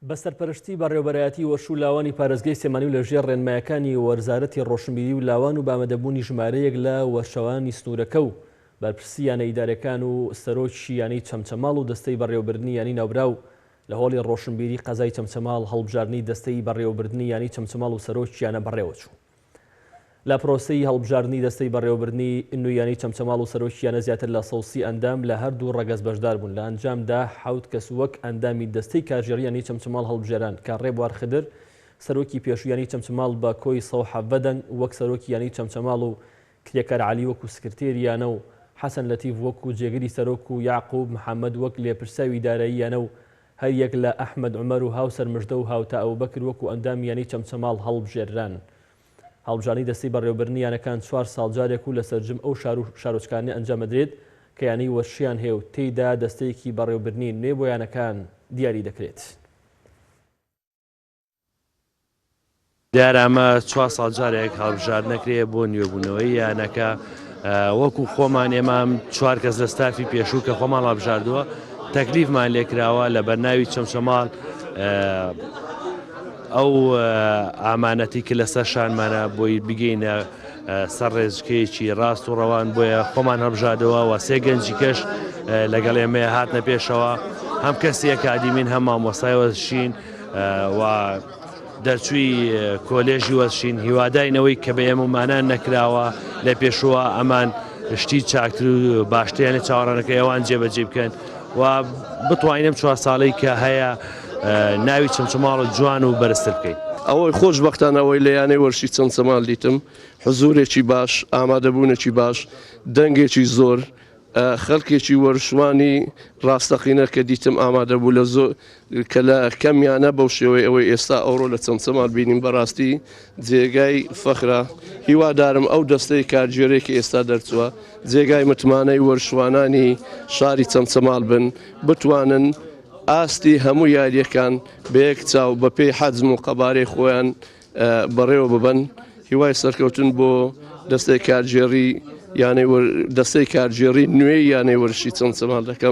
بەسەرپەرشتی بەڕێوەبەرایەتی وەرش و لاوانی پارێزگای سێمانی و لەژێر ڕێنمایەکانی وەرزارەتی ڕۆشنبیری و لاوان و بامەدەبوونی ژمارەیەک لە وەرشەوانی سنوورەکە و بەرپرسی یانە ئیدارەکان و سەرۆکی یانەی چەمچەماڵ و دەستەی بەڕێوەبردننی یانی ناوبراو لە هۆڵی ڕۆشنبیری قەزای چەمچەماڵ هەڵبژاردننی دەستەی بەڕێوەبردننی یانی چەمچەماڵ و سەرۆکی یانە بەڕێوە چوو. لە پرۆسەی هەڵبژاردننی دەستەی بەڕێوەبردننی ئینویانی چەمچەماڵ و سەرۆکی یانە زیاتر لە 100 ئەندام لە هەردوو ڕەگەز بەشدار بوون. لە ئەنجامدا 7 کەس وەک ئەندامی دەستەی کارژێڕی یانی چەمچەماڵ هەڵبژێران کە ڕێبوار خدر سەرۆکی پێشوویانی چەمچەماڵ بە کۆی 170 دەنگ وەک سەرۆکی یانی چەمچەماڵ و کرێکار عەلی وەکو سکرتێری یانە و حەسەن لەتیف وەکو جێگری سەرۆک و یاعقوب محەممەد وەک لێپرساوی دارایی یانە و هەر یەک لە ئەحمەد عومەر و هاوسەر مژدە و هاوتە ئەوبەکر وەکو ئەندامی یانی چەمچەماڵ هەڵبژێران. هەڵبژاردننی دەستەی بەڕێوەبردننی یانەکان 4 ساڵ جارێک و لە سەرجەم ئەو شارۆچکانە ئەنجامەدرێت کە یانی وەرشیان هەیە و تێیدا دەستەیەکی بەڕێوەبردننی نوێ بۆ یانەکان دیاری دەکرێت. دیارە ئەمە 4 ساڵ جارێک هەڵبژاردنەکرێ بۆ نوێبوونەوەی یانەکە وەکو خۆمان ئێمە 4 کەس لە ستافی پێشوو کە خۆمان هەڵبژاردووە تەکلیفمان لێکراوە لە بەرناوی چەمچەماڵ ئەو ئامانەتی کە لەسەر شانمانە بۆی بگەینە سەر ڕێزکەیەکی ڕاست و ڕەوان بۆیە خۆمان هەڵبژاردەوە و 3 گەنجی کەش لەگەڵ ئێمە هاتنە پێشەوە هەم کەسی ئەکادیمین هەم مامۆستای وەرزشین و دەرچووی کۆلێژی وەرزشین هیوادارینەوەی کە بە ئێمەمانان نەکراوە لە پێشووە ئەمان شتی چاکتر و باشتریان لە چاوەڕانەکە ئەوان جێبەجێ بکەن و بتوانین 4 ساڵەی کە هەیە ناوی چەمچەماڵ جوان و بەرزتر بکەین. ئەوەی خۆشبەختانەوەی لە یانەی وەرشی چەمچەماڵ دیتم حزورێکی باش، ئامادەبوونێکی باش، دەنگێکی زۆر، خەڵکێکی وەرشوانی ڕاستەقینە کە دیتم ئامادەبوو لە زۆر کە لە کەمیانە بەو شێوەی ئەوەی ئێستا ئەوڕۆ لە چەمچەماڵ بینیم بەڕاستی جێگای فەخرە. هیوادارم ئەو دەستەی کارگێڕێکی ئێستا دەرچووە جێگای متمانەی وەرشوانانی شاری چەمچەماڵ بن بتوانن ئاستی هەموو یاریەکان بە یەک چاو بە پێی حەجم و قەبارەی خۆیان بەڕێوە ببن. هیوای سەرکەوتن بۆ دەستەی کارگێڕی یانەی دەستەی کارگێڕی نوێی یانەی وەرشی چەمچەماڵ دەکەم.